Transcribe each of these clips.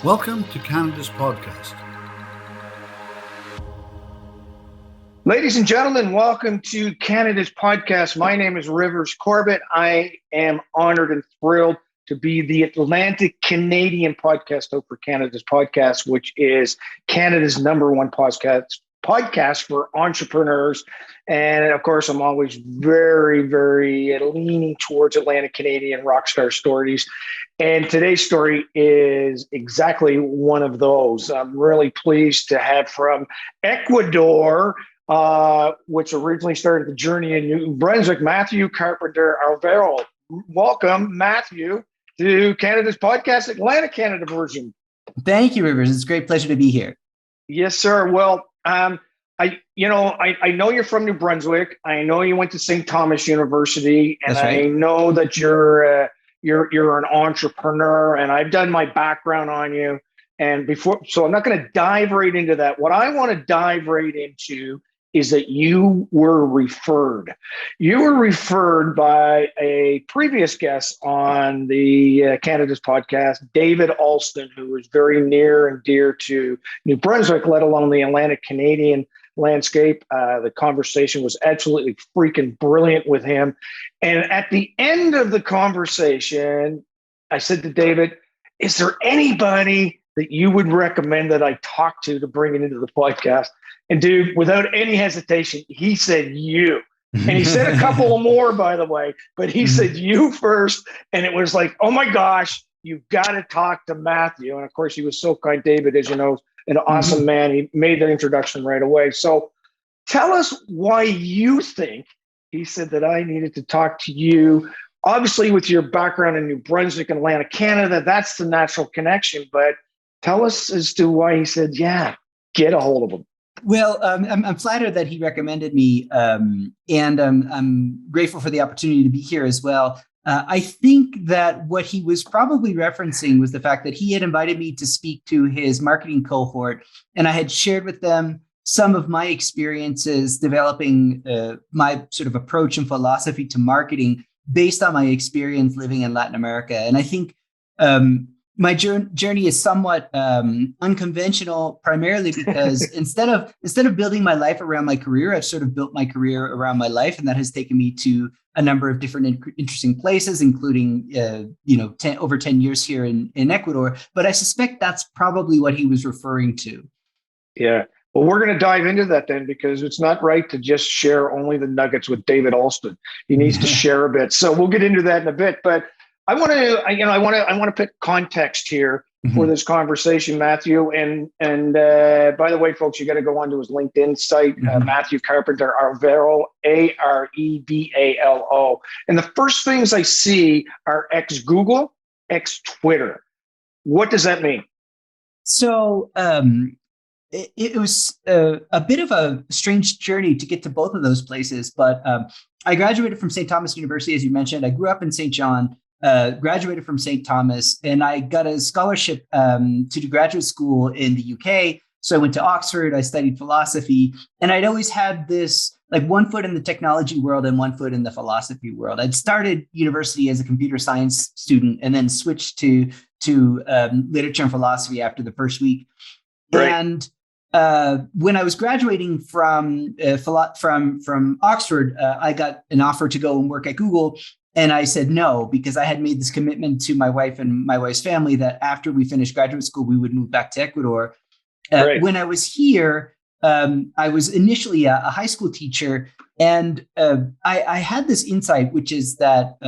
Welcome to Canada's podcast. Ladies and gentlemen, welcome to Canada's podcast. My name is Rivers Corbett. I am honored and thrilled to be the Atlantic Canadian podcast host for Canada's podcast, which is Canada's number one podcast for entrepreneurs. And of course, I'm always very leaning towards Atlantic Canadian rock star stories. And today's story is exactly one of those. I'm really pleased to have from Ecuador, which originally started the journey in New Brunswick, Matthew Carpenter Alvaro. Welcome, Matthew, to Canada's podcast, Atlantic Canada version. Thank you, Rivers. It's a great pleasure to be here. Yes, sir. Well, I know you're from New Brunswick. I know you went to St. Thomas University, and right. I know that you're an entrepreneur, and I've done my background on you. So I'm not going to dive right into that. What I want to dive right into is that you were referred. You were referred by a previous guest on the Canada's podcast, David Alston, who is very near and dear to New Brunswick, let alone the Atlantic Canadian landscape. The conversation was absolutely freaking brilliant with him. And at the end of the conversation, I said to David, is there anybody that you would recommend that I talk to bring it into the podcast? And dude, without any hesitation, he said you. And he said a couple more, by the way, but he said you first. And it was like, oh my gosh, you've got to talk to Matthew. And of course, he was so kind. David, as you know, an awesome man. He made that introduction right away. So tell us why you think he said that I needed to talk to you. Obviously, with your background in New Brunswick and Atlantic Canada, that's the natural connection. But tell us as to why he said, yeah, get a hold of him. Well, I'm flattered that he recommended me, and I'm grateful for the opportunity to be here as well. I think that what he was probably referencing was the fact that he had invited me to speak to his marketing cohort, and I had shared with them some of my experiences developing my sort of approach and philosophy to marketing based on my experience living in Latin America. And I think my journey is somewhat unconventional, primarily because instead of building my life around my career, I've sort of built my career around my life, and that has taken me to a number of different interesting places, including over 10 years here in Ecuador. But I suspect that's probably what he was referring to. Yeah. Well, we're going to dive into that then, because it's not right to just share only the nuggets with David Alston. He needs to share a bit. So we'll get into that in a bit. But I want to put context here for this conversation, Matthew. And by the way, folks, you got to go onto his LinkedIn site, Matthew Carpenter Arvero, Arbalo. And the first things I see are ex-Google, ex-Twitter. What does that mean? So it was a bit of a strange journey to get to both of those places. But I graduated from St. Thomas University, as you mentioned. I grew up in St. John. Graduated from St. Thomas, and I got a scholarship to do graduate school in the UK. So I went to Oxford, I studied philosophy, and I'd always had this like one foot in the technology world and one foot in the philosophy world. I'd started university as a computer science student and then switched to literature and philosophy after the first week. Right. And when I was graduating from Oxford, I got an offer to go and work at Google. And I said no, because I had made this commitment to my wife and my wife's family that after we finished graduate school, we would move back to Ecuador. Right. When I was here, I was initially a high school teacher. And I had this insight, which is that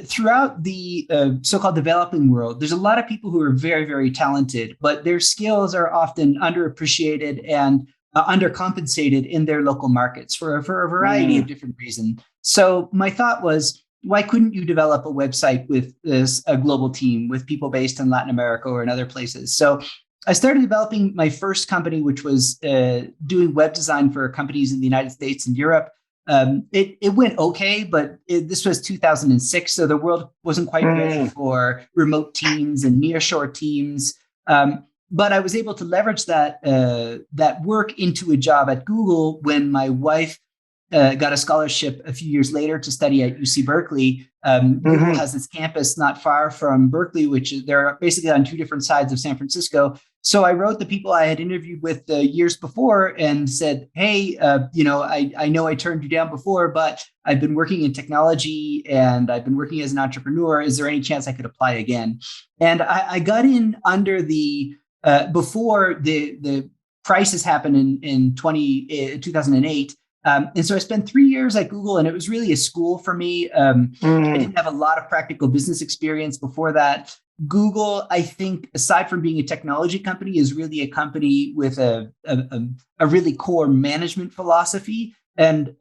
throughout the so-called developing world, there's a lot of people who are very, very talented, but their skills are often underappreciated and undercompensated in their local markets for a variety of different reasons. So my thought was, why couldn't you develop a website with a global team with people based in Latin America or in other places? So I started developing my first company, which was doing web design for companies in the United States and Europe. It went okay, but this was 2006, so the world wasn't quite ready for remote teams and nearshore teams. But I was able to leverage that work into a job at Google when my wife got a scholarship a few years later to study at UC Berkeley. Google has its campus not far from Berkeley, which they're basically on two different sides of San Francisco. So I wrote the people I had interviewed with years before and said, hey, I know I turned you down before, but I've been working in technology and I've been working as an entrepreneur. Is there any chance I could apply again? And I got in under the, before the crisis happened in 2008. And so I spent 3 years at Google, and it was really a school for me. I didn't have a lot of practical business experience before that. Google, I think, aside from being a technology company, is really a company with a really core management philosophy. And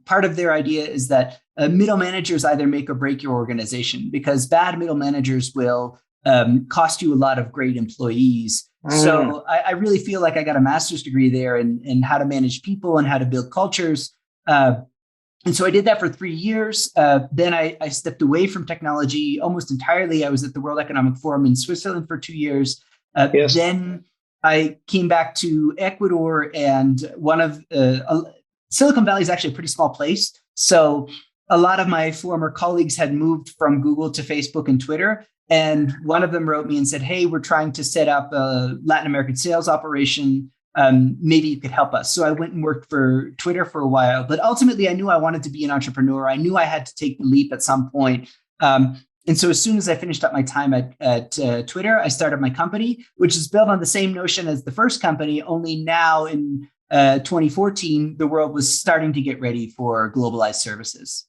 part of their idea is that middle managers either make or break your organization, because bad middle managers will cost you a lot of great employees. So I really feel like I got a master's degree there in how to manage people and how to build cultures. And so I did that for 3 years. Then I stepped away from technology almost entirely. I was at the World Economic Forum in Switzerland for 2 years. Yes. Then I came back to Ecuador, and Silicon Valley is actually a pretty small place. So a lot of my former colleagues had moved from Google to Facebook and Twitter. And one of them wrote me and said, hey, we're trying to set up a Latin American sales operation. Maybe you could help us. So I went and worked for Twitter for a while. But ultimately, I knew I wanted to be an entrepreneur. I knew I had to take the leap at some point. And so as soon as I finished up my time at Twitter, I started my company, which is built on the same notion as the first company, only now in 2014, the world was starting to get ready for globalized services.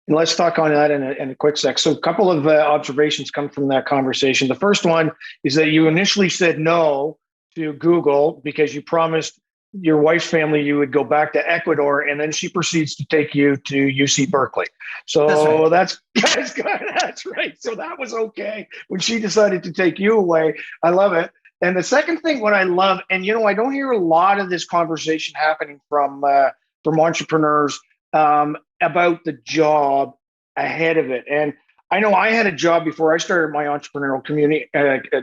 And let's talk on that in a quick sec. So a couple of observations come from that conversation. The first one is that you initially said no to Google because you promised your wife's family you would go back to Ecuador, and then she proceeds to take you to UC Berkeley. So that's good. That's right. So that was okay when she decided to take you away. I love it. And the second thing, what I love, and I don't hear a lot of this conversation happening from entrepreneurs about the job ahead of it. And I know I had a job before I started my entrepreneurial community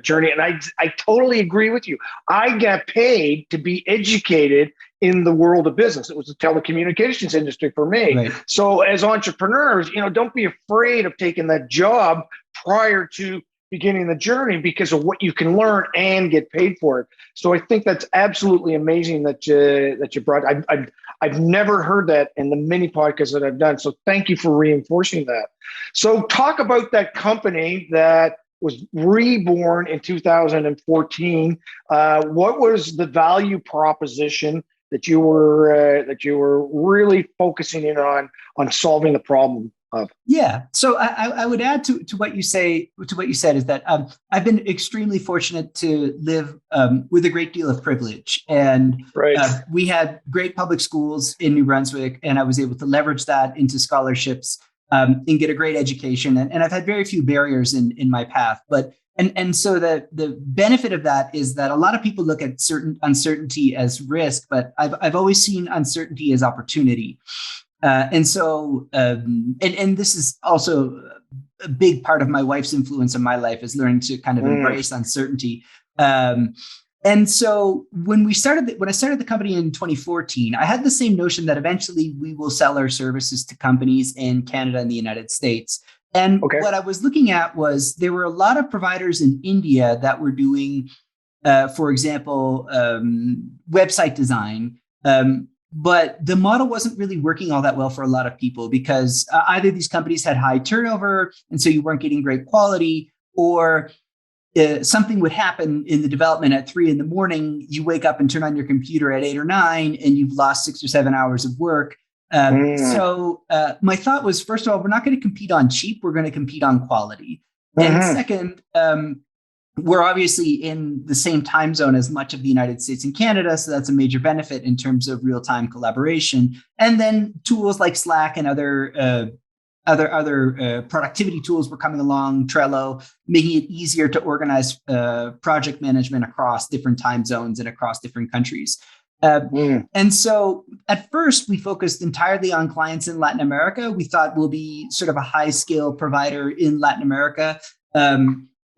journey, and I totally agree with you. I got paid to be educated in the world of business. It was the telecommunications industry for me. Right. So as entrepreneurs, don't be afraid of taking that job prior to beginning the journey because of what you can learn and get paid for it. So I think that's absolutely amazing that you brought. I've never heard that in the many podcasts that I've done. So thank you for reinforcing that. So talk about that company that was reborn in 2014. What was the value proposition that you were really focusing in on solving the problem of? Yeah. So I would add to what you said is that I've been extremely fortunate to live with a great deal of privilege, and we had great public schools in New Brunswick, and I was able to leverage that into scholarships and get a great education. And I've had very few barriers in my path, and so the benefit of that is that a lot of people look at certain uncertainty as risk, but I've always seen uncertainty as opportunity. And so, and this is also a big part of my wife's influence in my life, is learning to kind of embrace uncertainty. And so when I started the company in 2014, I had the same notion that eventually we will sell our services to companies in Canada and the United States. And what I was looking at was there were a lot of providers in India that were doing, for example, website design. But the model wasn't really working all that well for a lot of people because either these companies had high turnover, and so you weren't getting great quality, or something would happen in the development at 3 a.m. You wake up and turn on your computer at 8 or 9, and you've lost 6 or 7 hours of work. So my thought was, first of all, we're not going to compete on cheap. We're going to compete on quality. And second, we're obviously in the same time zone as much of the United States and Canada, so that's a major benefit in terms of real-time collaboration. And then tools like Slack and other productivity tools were coming along, Trello, making it easier to organize project management across different time zones and across different countries. And so at first, we focused entirely on clients in Latin America. We thought we'll be sort of a high-scale provider in Latin America.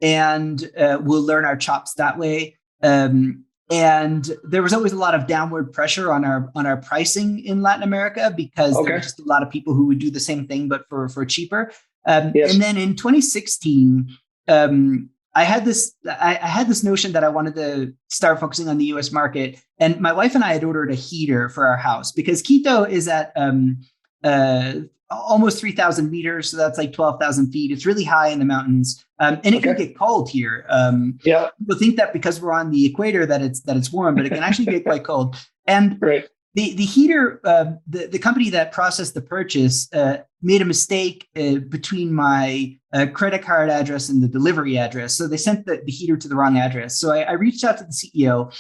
And we'll learn our chops that way. And And there was always a lot of downward pressure on our pricing in Latin America because there were just a lot of people who would do the same thing, but for cheaper. Yes. And then in 2016, I had this notion that I wanted to start focusing on the U.S. market. And my wife and I had ordered a heater for our house because Quito is at almost 3,000 meters. So that's like 12,000 feet. It's really high in the mountains. And it can get cold here. People think that because we're on the equator that it's warm, but it can actually get quite cold. And the heater, the company that processed the purchase made a mistake between my credit card address and the delivery address. So they sent the heater to the wrong address. So I reached out to the CEO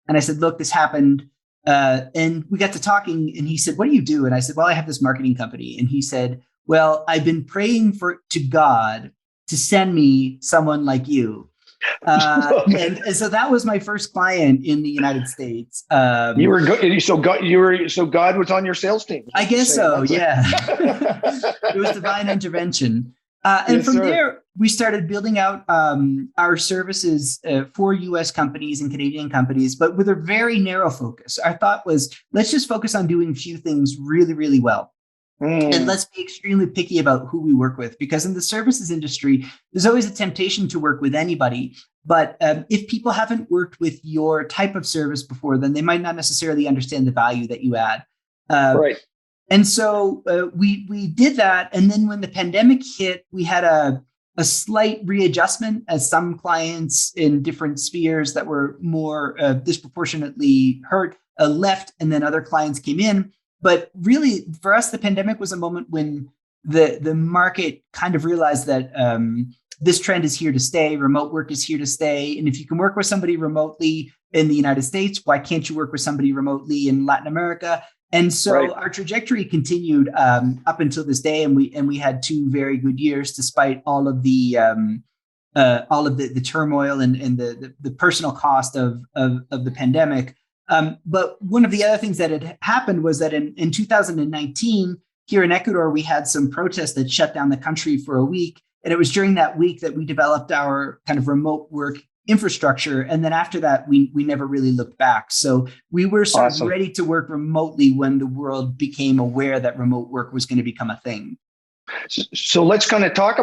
and I said, look, this happened. And we got to talking and he said, what do you do? And I said, well, I have this marketing company. And he said, well, I've been praying to God to send me someone like you. And so that was my first client in the United States. You were good. So God was on your sales team. I guess so. Yeah. It was divine intervention. And from there, we started building out our services for U.S. companies and Canadian companies, but with a very narrow focus. Our thought was, let's just focus on doing a few things really, really well. And let's be extremely picky about who we work with, because in the services industry, there's always a temptation to work with anybody. But if people haven't worked with your type of service before, then they might not necessarily understand the value that you add. And so we did that. And then when the pandemic hit, we had a slight readjustment as some clients in different spheres that were more disproportionately hurt left, and then other clients came in. But really, for us, the pandemic was a moment when the market kind of realized that this trend is here to stay. Remote work is here to stay. And if you can work with somebody remotely in the United States, why can't you work with somebody remotely in Latin America? And so our trajectory continued up until this day, and we had 2 very good years despite all of the turmoil and the personal cost of the pandemic. But one of the other things that had happened was that in 2019, here in Ecuador, we had some protests that shut down the country for a week. And it was during that week that we developed our kind of remote work infrastructure. And then after that, we never really looked back. So we were sort of ready to work remotely when the world became aware that remote work was going to become a thing. So let's kind of tie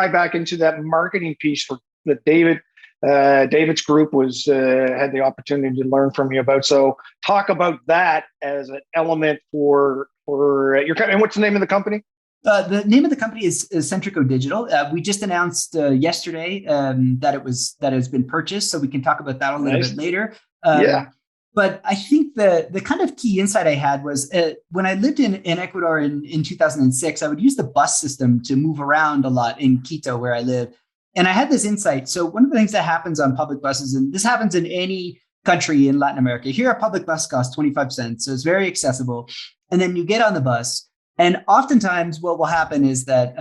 back into that marketing piece that David's group had the opportunity to learn from you about. So talk about that as an element for your company. And what's the name of the company? The name of the company is Centrico Digital. We just announced yesterday that has been purchased, so we can talk about that a little bit later. But I think the kind of key insight I had was when I lived in Ecuador in 2006, I would use the bus system to move around a lot in Quito, where I live. And I had this insight. So one of the things that happens on public buses, and this happens in any country in Latin America, here a public bus costs 25 cents. So it's very accessible. And then you get on the bus. And oftentimes what will happen is that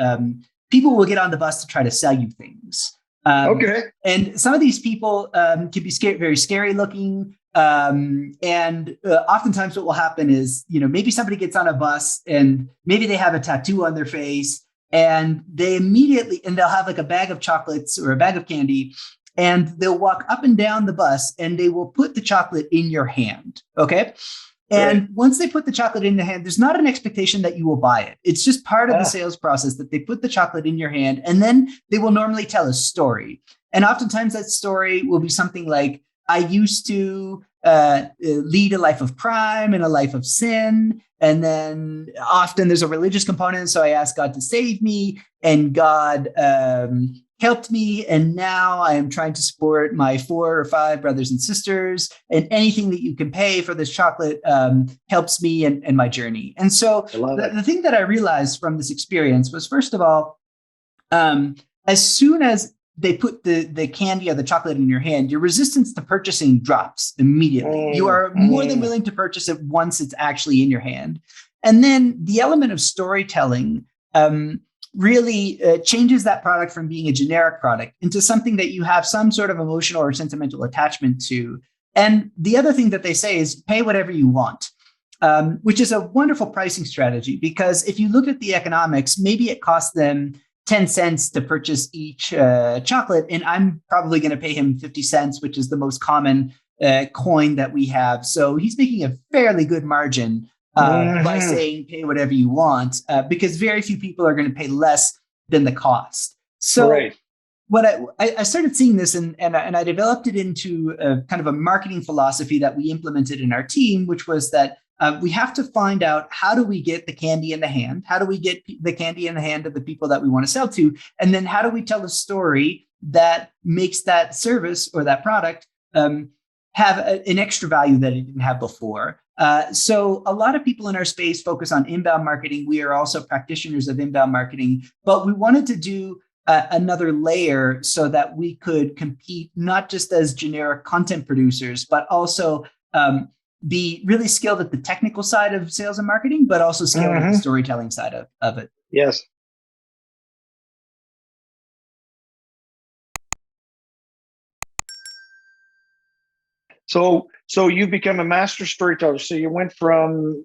people will get on the bus to try to sell you things. And some of these people can be very scary looking. And oftentimes what will happen is, maybe somebody gets on a bus and maybe they have a tattoo on their face. And they'll have like a bag of chocolates or a bag of candy, and they'll walk up and down the bus and they will put the chocolate in your hand. Okay. And once they put the chocolate in the hand, there's not an expectation that you will buy it. It's just part of the sales process that they put the chocolate in your hand, and then they will normally tell a story. And oftentimes that story will be something like, I used to lead a life of crime and a life of sin. And then often there's a religious component. So I asked God to save me, and God helped me. And now I am trying to support my 4 or 5 brothers and sisters. And anything that you can pay for this chocolate helps me and my journey. And so the thing that I realized from this experience was, first of all, as soon as they put the candy or the chocolate in your hand, your resistance to purchasing drops immediately. You are more than willing to purchase it once it's actually in your hand. And then the element of storytelling really changes that product from being a generic product into something that you have some sort of emotional or sentimental attachment to. And the other thing that they say is pay whatever you want, which is a wonderful pricing strategy, because if you look at the economics, maybe it costs them 10 cents to purchase each chocolate, and I'm probably going to pay him 50 cents, which is the most common coin that we have. So he's making a fairly good margin by saying pay whatever you want, because very few people are going to pay less than the cost. So what I started seeing this and I developed it into a kind of a marketing philosophy that we implemented in our team, which was that we have to find out, how do we get the candy in the hand? How do we get the candy in the hand of the people that we want to sell to? And then how do we tell a story that makes that service or that product have an extra value that it didn't have before? So a lot of people in our space focus on inbound marketing. We are also practitioners of inbound marketing, but we wanted to do another layer so that we could compete not just as generic content producers, but also be really skilled at the technical side of sales and marketing, but also skilled at the storytelling side of it. Yes. So you've become a master storyteller. So you went from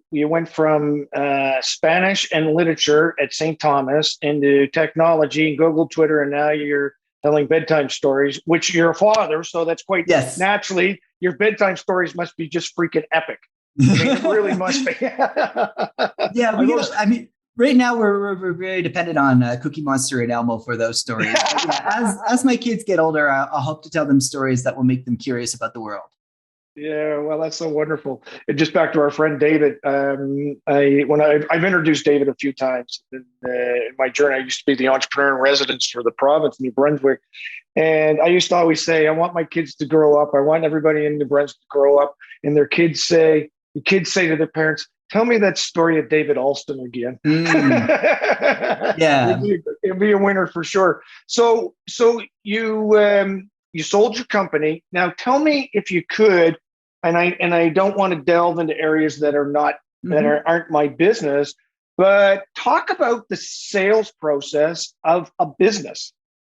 Spanish and literature at St. Thomas into technology and Google, Twitter, and now you're telling bedtime stories, which you're a father, so that's quite naturally. Your bedtime stories must be just freaking epic. I mean, it really must be. I mean, right now we're very dependent on Cookie Monster and Elmo for those stories. As my kids get older, I'll hope to tell them stories that will make them curious about the world. Yeah, well, that's so wonderful. And just back to our friend David. I've introduced David a few times in my journey. I used to be the entrepreneur in residence for the province, New Brunswick, and I used to always say, I want my kids to grow up. I want everybody in New Brunswick to grow up, and the kids say to their parents, "Tell me that story of David Alston again." Yeah, it'd be a winner for sure. So you sold your company. Now tell me, if you could. And I don't want to delve into areas that are not aren't my business, but talk about the sales process of a business.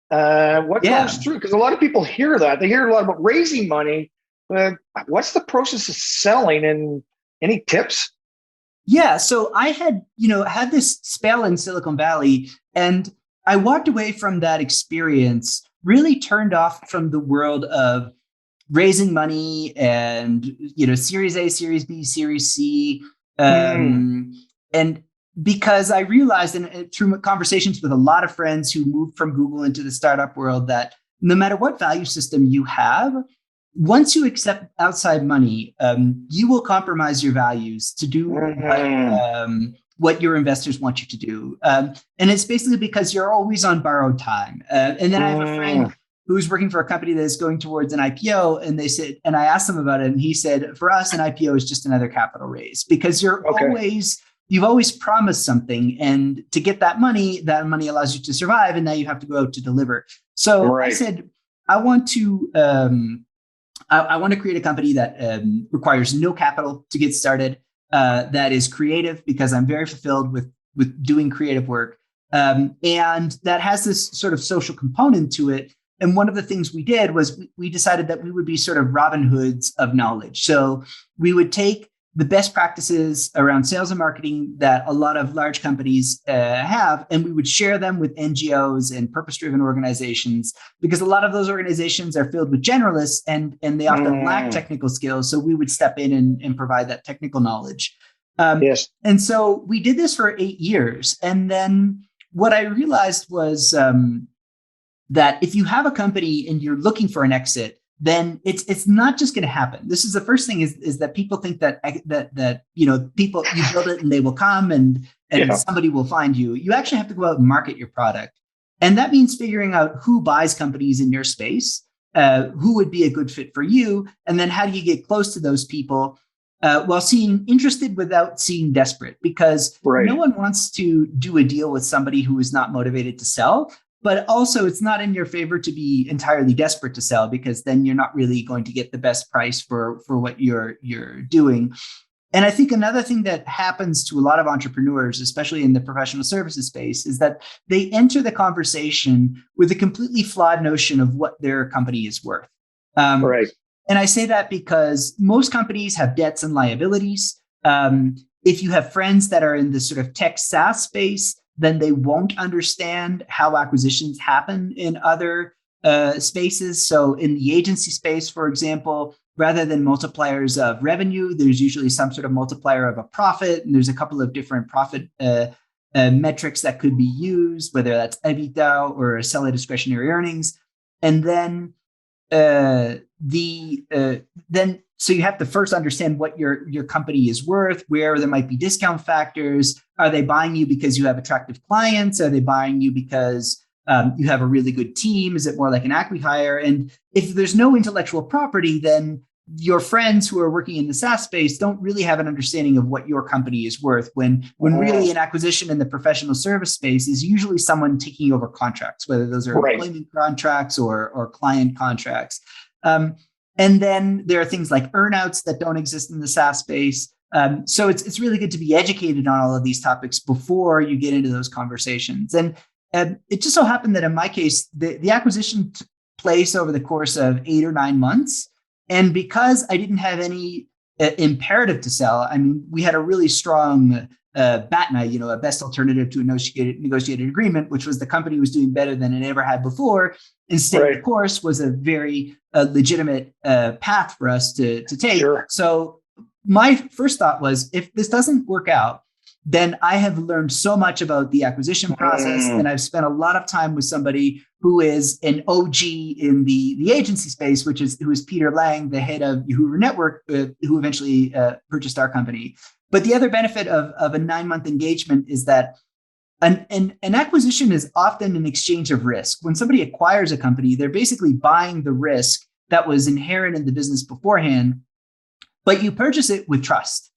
What goes through? Because a lot of people hear that. They hear a lot about raising money, but what's the process of selling, and any tips? Yeah. So I had this spell in Silicon Valley, and I walked away from that experience really turned off from the world of raising money and, Series A, Series B, Series C. And because I realized, and through conversations with a lot of friends who moved from Google into the startup world, that no matter what value system you have, once you accept outside money, you will compromise your values to do what your investors want you to do. And it's basically because you're always on borrowed time. And then I have a friend who's working for a company that is going towards an IPO. And they said, and I asked him about it, and he said, for us, an IPO is just another capital raise, because you've always promised something. And to get that money allows you to survive. And now you have to go out to deliver. So I said, I want to create a company that requires no capital to get started, that is creative, because I'm very fulfilled with doing creative work. And that has this sort of social component to it. And one of the things we did was we decided that we would be sort of Robin Hoods of knowledge. So we would take the best practices around sales and marketing that a lot of large companies have, and we would share them with NGOs and purpose-driven organizations, because a lot of those organizations are filled with generalists and they often lack technical skills. So we would step in and provide that technical knowledge. And so we did this for 8 years. And then what I realized was that if you have a company and you're looking for an exit, then it's not just going to happen. This is the first thing is that people think that people, you build it and they will come and somebody will find you. You actually have to go out and market your product. And that means figuring out who buys companies in your space, who would be a good fit for you. And then how do you get close to those people while seeming interested without seeming desperate? Because no one wants to do a deal with somebody who is not motivated to sell. But also, it's not in your favor to be entirely desperate to sell, because then you're not really going to get the best price for what you're doing. And I think another thing that happens to a lot of entrepreneurs, especially in the professional services space, is that they enter the conversation with a completely flawed notion of what their company is worth. And I say that because most companies have debts and liabilities. If you have friends that are in the sort of tech SaaS space, then they won't understand how acquisitions happen in other spaces. So in the agency space, for example, rather than multipliers of revenue, there's usually some sort of multiplier of a profit. And there's a couple of different profit metrics that could be used, whether that's EBITDA or seller discretionary earnings. And then so you have to first understand what your company is worth, where there might be discount factors. Are they buying you because you have attractive clients? Are they buying you because you have a really good team? Is it more like an acqui-hire? And if there's no intellectual property, then your friends who are working in the SaaS space don't really have an understanding of what your company is worth, when really an acquisition in the professional service space is usually someone taking over contracts, whether those are employment contracts or client contracts. And then there are things like earnouts that don't exist in the SaaS space. So it's really good to be educated on all of these topics before you get into those conversations. And it just so happened that in my case, the acquisition took place over the course of 8 or 9 months. And because I didn't have any imperative to sell, I mean, we had a really strong BATNA, a best alternative to a negotiated agreement, which was the company was doing better than it ever had before. Instead, of course, was a very legitimate path for us to take. Sure. So my first thought was, if this doesn't work out, then I have learned so much about the acquisition process, and I've spent a lot of time with somebody who is an OG in the agency space, who is Peter Lang, the head of Yahoo Network, who eventually purchased our company. But the other benefit of a 9-month engagement is that an acquisition is often an exchange of risk. When somebody acquires a company, they're basically buying the risk that was inherent in the business beforehand, but you purchase it with trust.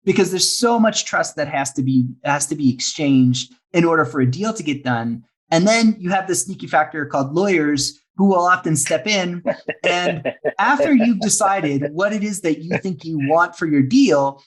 Because there's so much trust that has to be exchanged in order for a deal to get done. And then you have this sneaky factor called lawyers, who will often step in. And after you've decided what it is that you think you want for your deal,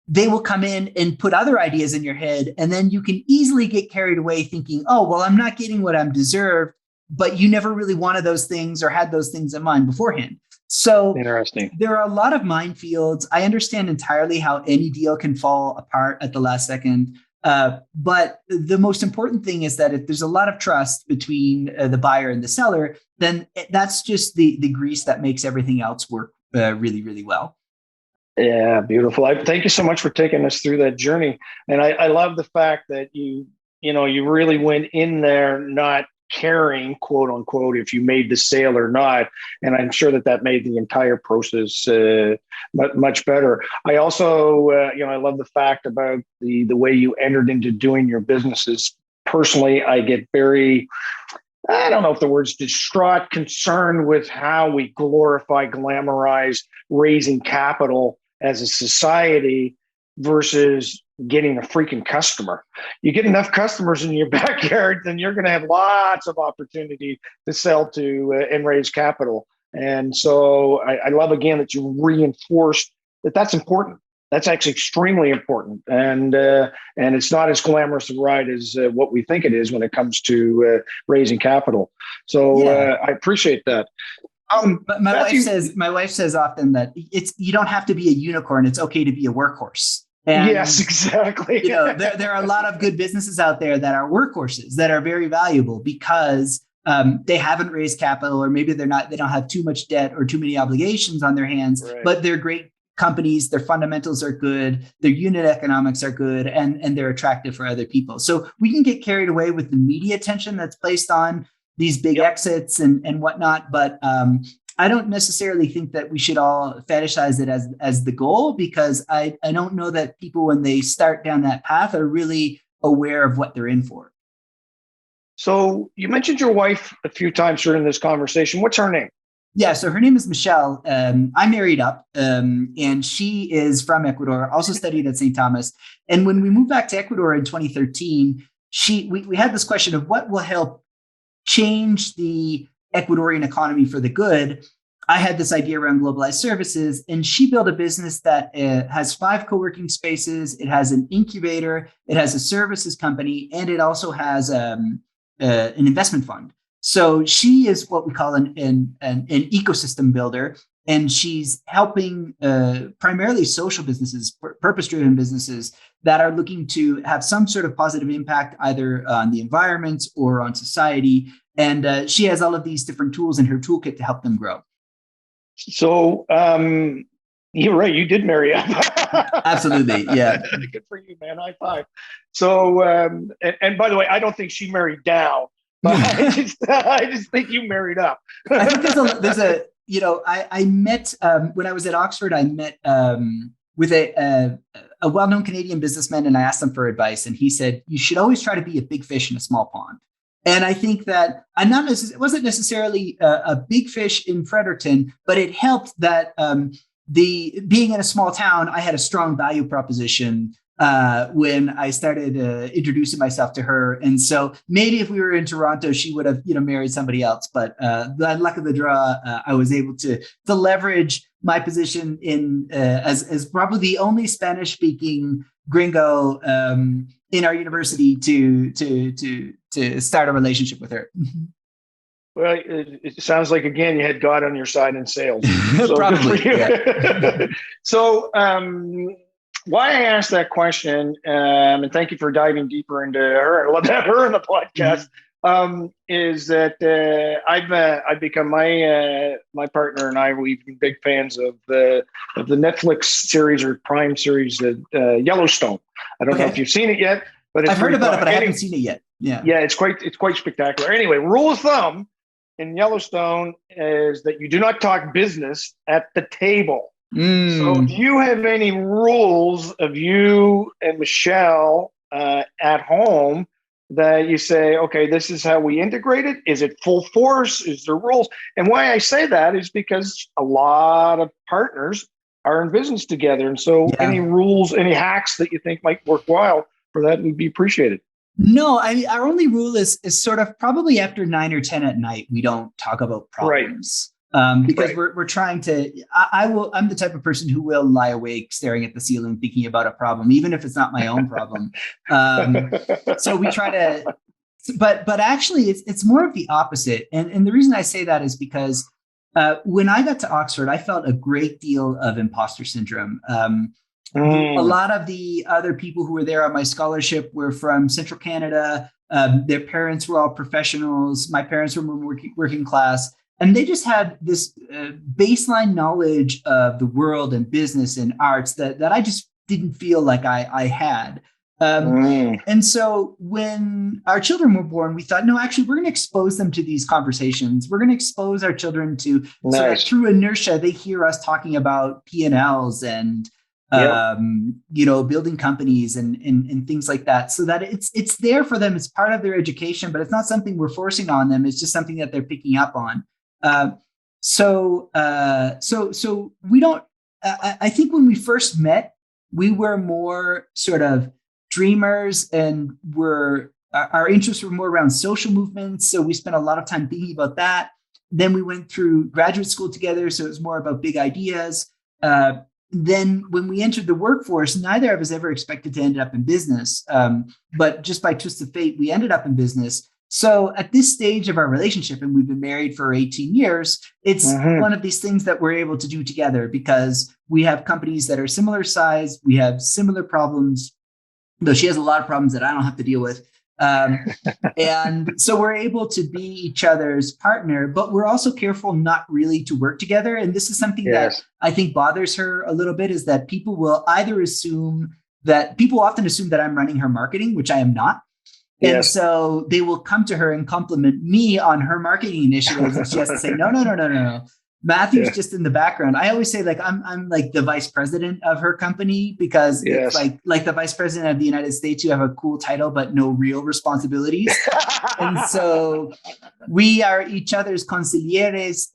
they will come in and put other ideas in your head. And then you can easily get carried away thinking, oh, well, I'm not getting what I'm deserved, but you never really wanted those things or had those things in mind beforehand. So interesting. There are a lot of minefields. I understand entirely how any deal can fall apart at the last second. But the most important thing is that if there's a lot of trust between the buyer and the seller, then that's just the grease that makes everything else work really, really well. Yeah, beautiful. Thank you so much for taking us through that journey. And I love the fact that you really went in there not caring, quote unquote, if you made the sale or not. And I'm sure that made the entire process much better. I also, I love the fact about the way you entered into doing your businesses. Personally, I get very, I don't know if the word's distraught, concerned with how we glamorize raising capital as a society versus getting a freaking customer. You get enough customers in your backyard, then you're going to have lots of opportunity to sell to and raise capital. And so I love, again, that you reinforced that's important. That's actually extremely important. And it's not as glamorous a ride as what we think it is when it comes to raising capital. So I appreciate that. My wife says often that you don't have to be a unicorn. It's okay to be a workhorse. And, yes, exactly. There are a lot of good businesses out there that are workhorses that are very valuable because they haven't raised capital, or maybe they don't have too much debt or too many obligations on their hands, but they're great companies. Their fundamentals are good. Their unit economics are good, and they're attractive for other people. So we can get carried away with the media attention that's placed on these big exits and whatnot. But I don't necessarily think that we should all fetishize it as the goal, because I don't know that people, when they start down that path, are really aware of what they're in for. So you mentioned your wife a few times during this conversation. What's her name? Yeah, so her name is Michelle. I married up, and she is from Ecuador, also studied at St. Thomas. And when we moved back to Ecuador in 2013, we had this question of what will help change the Ecuadorian economy for the good. I had this idea around globalized services, and she built a business that has 5 co-working spaces. It has an incubator, it has a services company, and it also has an investment fund. So she is what we call an ecosystem builder, and she's helping primarily social businesses, purpose-driven businesses that are looking to have some sort of positive impact either on the environment or on society. And she has all of these different tools in her toolkit to help them grow. So you're right. You did marry up. Absolutely. Yeah. Good for you, man. High five. So, and by the way, I don't think she married down, but I just think you married up. I think there's a, I met, when I was at Oxford, I met with a well-known Canadian businessman, and I asked him for advice, and he said, you should always try to be a big fish in a small pond. And I think that it wasn't necessarily a big fish in Fredericton, but it helped that being in a small town, I had a strong value proposition when I started introducing myself to her. And so maybe if we were in Toronto, she would have married somebody else. But the luck of the draw, I was able to leverage my position in as probably the only Spanish-speaking gringo in our university to start a relationship with her. Well, it sounds like, again, you had God on your side in sales. So probably. Yeah. So why I asked that question, and thank you for diving deeper into her. I love to have her in the podcast. Is that I've become my partner and I, we've been big fans of the Netflix series or Prime series, Yellowstone. I don't know if you've seen it yet, but I've heard about it, but I haven't seen it yet. Yeah, it's quite spectacular. Anyway, rule of thumb in Yellowstone is that you do not talk business at the table. So do you have any rules of you and Michelle at home that you say, okay, this is how we integrate it? Is it full force? Is there rules? And why I say that is because a lot of partners are in business together. And so any rules, any hacks that you think might worthwhile for that would be appreciated. No, our only rule is sort of probably after 9 or 10 at night, we don't talk about problems. Because we're trying to, I'm the type of person who will lie awake staring at the ceiling, thinking about a problem, even if it's not my own problem. So we try to, but actually it's more of the opposite. And the reason I say that is because when I got to Oxford, I felt a great deal of imposter syndrome. A lot of the other people who were there on my scholarship were from Central Canada. Their parents were all professionals. My parents were more working class. And they just had this baseline knowledge of the world and business and arts that I just didn't feel like I had. And so when our children were born, we thought, no, actually, we're going to expose them to these conversations. We're going to expose our children to, so that through inertia, they hear us talking about P&Ls and building companies and things like that, so that it's there for them. It's part of their education, but it's not something we're forcing on them. It's just something that they're picking up on. So we don't, I think when we first met, we were more sort of dreamers, and our interests were more around social movements. So we spent a lot of time thinking about that. Then we went through graduate school together. So it was more about big ideas. Then when we entered the workforce, neither of us ever expected to end up in business. But just by twist of fate, we ended up in business. So at this stage of our relationship, and we've been married for 18 years, it's one of these things that we're able to do together because we have companies that are similar size. We have similar problems, though she has a lot of problems that I don't have to deal with. And so we're able to be each other's partner, but we're also careful not really to work together. And this is something that I think bothers her a little bit, is that people often assume that I'm running her marketing, which I am not. And so they will come to her and compliment me on her marketing initiatives. And she has to say, no. Matthew's just in the background. I always say, like, I'm like the vice president of her company, because it's like the vice president of the United States, you have a cool title, but no real responsibilities. And so we are each other's consiglieres.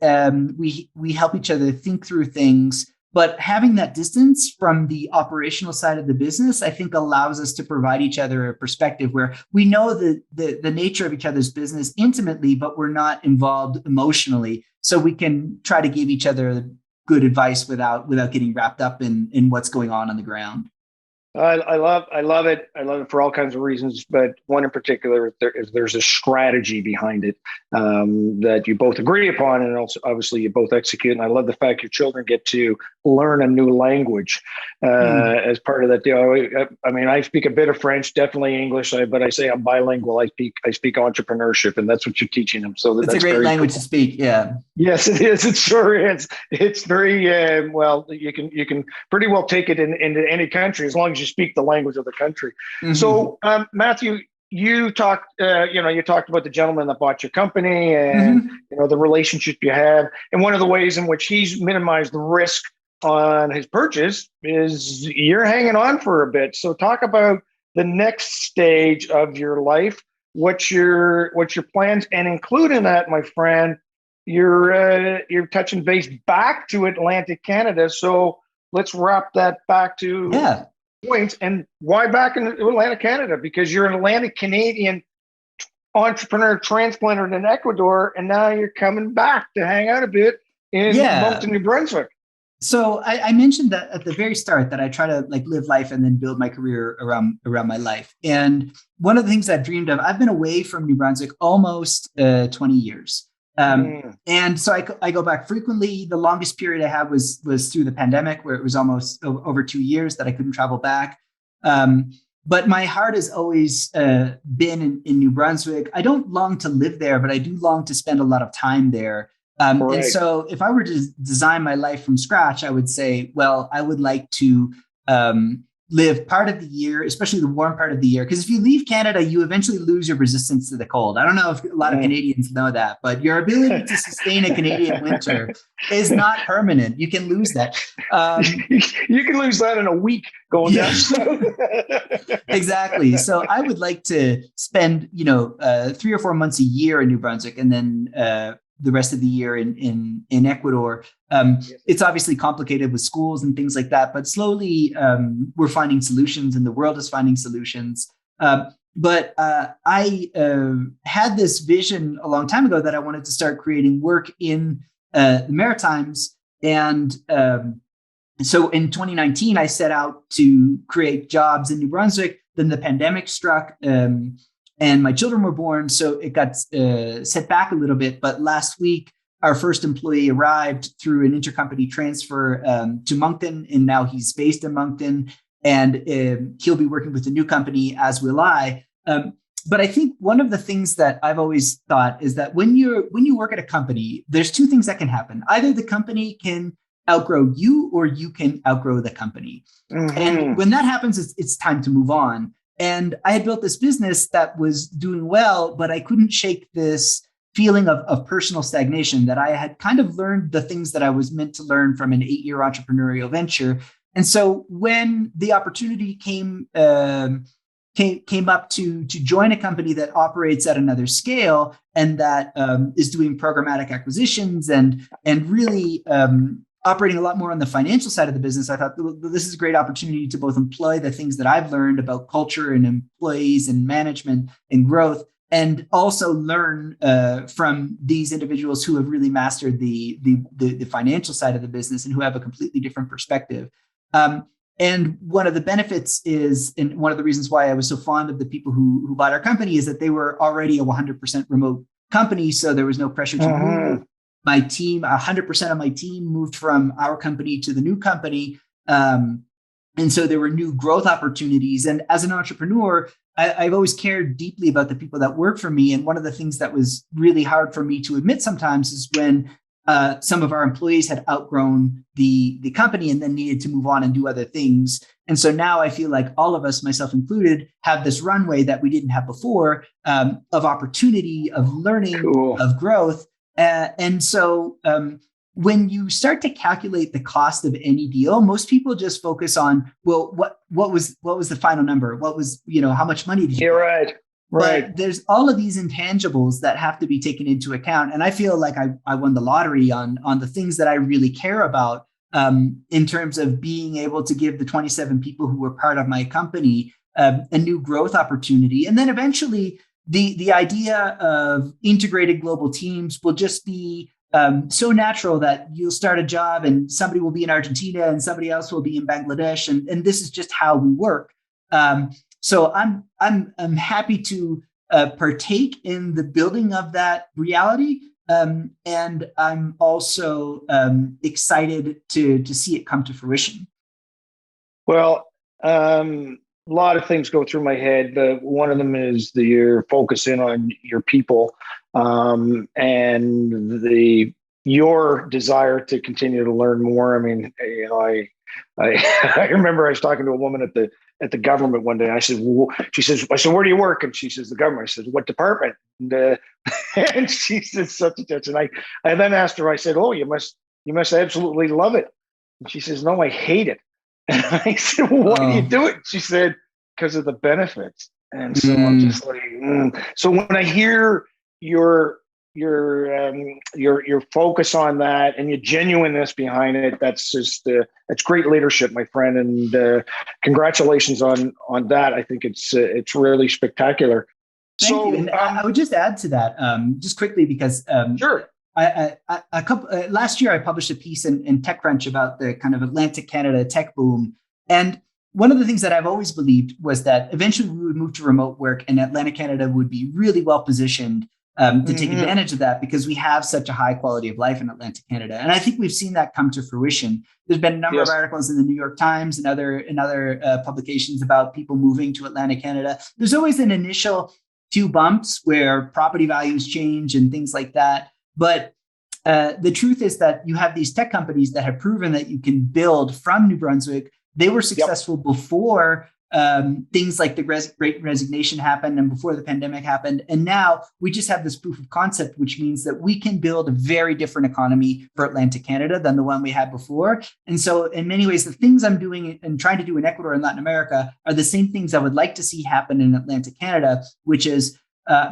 We help each other think through things. But having that distance from the operational side of the business, I think, allows us to provide each other a perspective where we know the nature of each other's business intimately, but we're not involved emotionally. So we can try to give each other good advice without getting wrapped up in what's going on the ground. I love it. I love it for all kinds of reasons, but one in particular, there's a strategy behind it that you both agree upon, and also obviously you both execute. And I love the fact your children get to learn a new language as part of that deal. I mean, I speak a bit of French, definitely English, but I say I'm bilingual. I speak entrepreneurship, and that's what you're teaching them. So it's that's a great very language cool. to speak. Yeah. Yes, it is. It sure is. It's very well. You can pretty well take it into any country as long as you speak the language of the country. Mm-hmm. So, Matthew, you talked. You talked about the gentleman that bought your company, and the relationship you have. And one of the ways in which he's minimized the risk on his purchase is you're hanging on for a bit. So, talk about the next stage of your life. What's your plans, and include in that, my friend, you're touching base back to Atlantic Canada. So let's wrap that back to points. And why back in Atlantic Canada? Because you're an Atlantic Canadian entrepreneur transplanted in Ecuador, and now you're coming back to hang out a bit in Moncton, New Brunswick. So I mentioned that at the very start that I try to live life and then build my career around my life. And one of the things I've dreamed of, I've been away from New Brunswick almost 20 years. And so I go back frequently. The longest period I had was through the pandemic, where it was almost over 2 years that I couldn't travel back. But my heart has always been in New Brunswick. I don't long to live there, but I do long to spend a lot of time there. And so if I were to design my life from scratch, I would say, well, I would like to live part of the year, especially the warm part of the year. Because if you leave Canada, you eventually lose your resistance to the cold. I don't know if a lot of Canadians know that, but your ability to sustain a Canadian winter is not permanent. You can lose that. You can lose that in a week going down. Exactly. So I would like to spend, 3 or 4 months a year in New Brunswick, and then the rest of the year in Ecuador. It's obviously complicated with schools and things like that, but slowly we're finding solutions, and the world is finding solutions. But I had this vision a long time ago that I wanted to start creating work in the Maritimes. And so in 2019, I set out to create jobs in New Brunswick. Then the pandemic struck. And my children were born, so it got set back a little bit. But last week, our first employee arrived through an intercompany transfer to Moncton, and now he's based in Moncton, and he'll be working with the new company, as will I. But I think one of the things that I've always thought is that when you work at a company, there's two things that can happen. Either the company can outgrow you, or you can outgrow the company. And when that happens, it's time to move on. And I had built this business that was doing well, but I couldn't shake this feeling of personal stagnation, that I had kind of learned the things that I was meant to learn from an 8-year entrepreneurial venture. And so when the opportunity came up to join a company that operates at another scale, and that is doing programmatic acquisitions and really operating a lot more on the financial side of the business, I thought, well, this is a great opportunity to both employ the things that I've learned about culture and employees and management and growth, and also learn from these individuals who have really mastered the financial side of the business and who have a completely different perspective. And one of the benefits is, and one of the reasons why I was so fond of the people who bought our company, is that they were already a 100% remote company, so there was no pressure to move. My team, 100% of my team moved from our company to the new company. And so there were new growth opportunities. And as an entrepreneur, I've always cared deeply about the people that work for me. And one of the things that was really hard for me to admit sometimes is when some of our employees had outgrown the company and then needed to move on and do other things. And so now I feel like all of us, myself included, have this runway that we didn't have before, of opportunity, of learning, of growth. And so when you start to calculate the cost of any deal, most people just focus on, well, what was the final number? What was, how much money did you You're right. Right. But there's all of these intangibles that have to be taken into account. And I feel like I won the lottery on the things that I really care about, in terms of being able to give the 27 people who were part of my company a new growth opportunity. And then eventually the idea of integrated global teams will just be so natural that you'll start a job and somebody will be in Argentina and somebody else will be in Bangladesh. And this is just how we work. So I'm happy to partake in the building of that reality. And I'm also excited to see it come to fruition. Well, a lot of things go through my head, but one of them is you're focusing on your people, and your desire to continue to learn more. I mean, I remember I was talking to a woman at the government one day. I said, she says, I said, where do you work? And she says, the government. I said, what department? And, and she says such and such. And I then asked her, I said, oh, you must absolutely love it. And she says, no, I hate it. And I said, well, why do you do it? She said, because of the benefits. And so I'm just like, So when I hear your focus on that and your genuineness behind it, that's just it's great leadership, my friend. And congratulations on that. I think it's really spectacular. Thank you. And I would just add to that just quickly because sure. Last year I published a piece in TechCrunch about the kind of Atlantic Canada tech boom. And one of the things that I've always believed was that eventually we would move to remote work and Atlantic Canada would be really well positioned to take advantage of that because we have such a high quality of life in Atlantic Canada. And I think we've seen that come to fruition. There's been a number of articles in the New York Times and other publications about people moving to Atlantic Canada. There's always an initial few bumps where property values change and things like that. But the truth is that you have these tech companies that have proven that you can build from New Brunswick. They were successful before things like the Great Resignation happened and before the pandemic happened. And now we just have this proof of concept, which means that we can build a very different economy for Atlantic Canada than the one we had before. And so in many ways, the things I'm doing and trying to do in Ecuador and Latin America are the same things I would like to see happen in Atlantic Canada, which is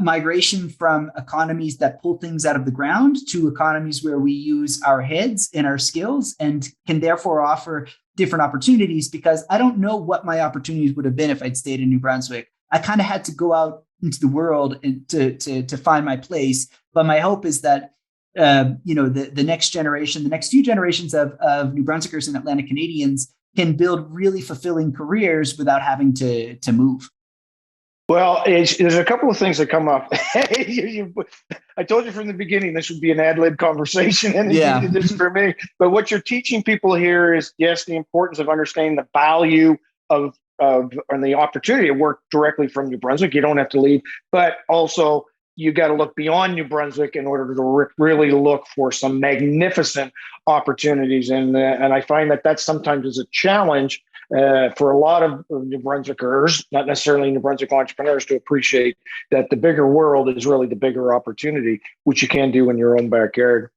migration from economies that pull things out of the ground to economies where we use our heads and our skills and can therefore offer different opportunities, because I don't know what my opportunities would have been if I'd stayed in New Brunswick. I kind of had to go out into the world and to find my place. But my hope is that the next generation, the next few generations of New Brunswickers and Atlantic Canadians can build really fulfilling careers without having to move. Well, there's a couple of things that come up. I told you from the beginning this would be an ad-lib conversation, and indeed it is for me. But what you're teaching people here is, yes, the importance of understanding the value of and the opportunity to work directly from New Brunswick. You don't have to leave, but also you got to look beyond New Brunswick in order to really look for some magnificent opportunities. And I find that sometimes is a challenge for a lot of New Brunswickers, not necessarily New Brunswick entrepreneurs, to appreciate that the bigger world is really the bigger opportunity, which you can do in your own backyard.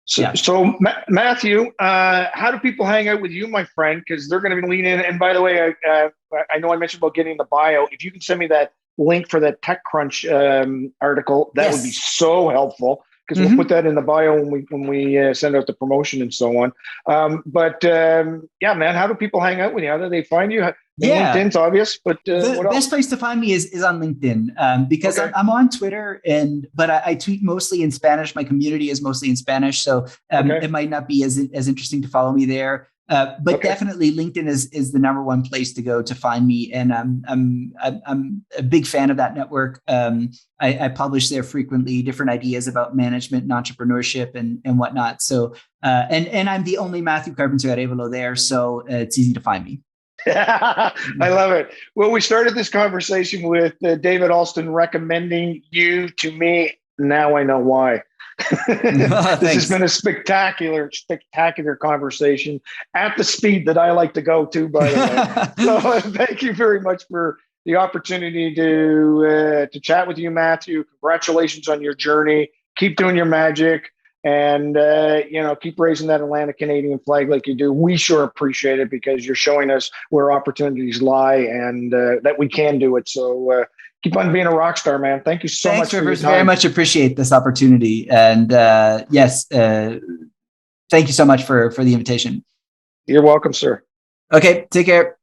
So Matthew, how do people hang out with you, my friend? Because they're going to be leaning in. And by the way, I know I mentioned about getting the bio. If you can send me that link for that TechCrunch article, that would be so helpful. Because we'll put that in the bio when we send out the promotion and so on. Yeah, man, how do people hang out with you? How do they find you? LinkedIn's obvious, but the best place to find me is on LinkedIn because I'm on Twitter, but I tweet mostly in Spanish. My community is mostly in Spanish, so it might not be as interesting to follow me there. But definitely LinkedIn is the number one place to go to find me. And I'm a big fan of that network. I publish there frequently different ideas about management and entrepreneurship and whatnot. So, and I'm the only Matthew Carpenter Arevalo there. So it's easy to find me. I love it. Well, we started this conversation with David Alston recommending you to me. Now I know why. This has been a spectacular conversation at the speed that I like to go to, by the way. So thank you very much for the opportunity to chat with you, Matthew. Congratulations on your journey. Keep doing your magic, and keep raising that Atlantic Canadian flag like you do. We sure appreciate it because you're showing us where opportunities lie and that we can do it. So keep on being a rock star, man. Thank you so much for your time. Very much appreciate this opportunity. And thank you so much for the invitation. You're welcome, sir. Okay, take care.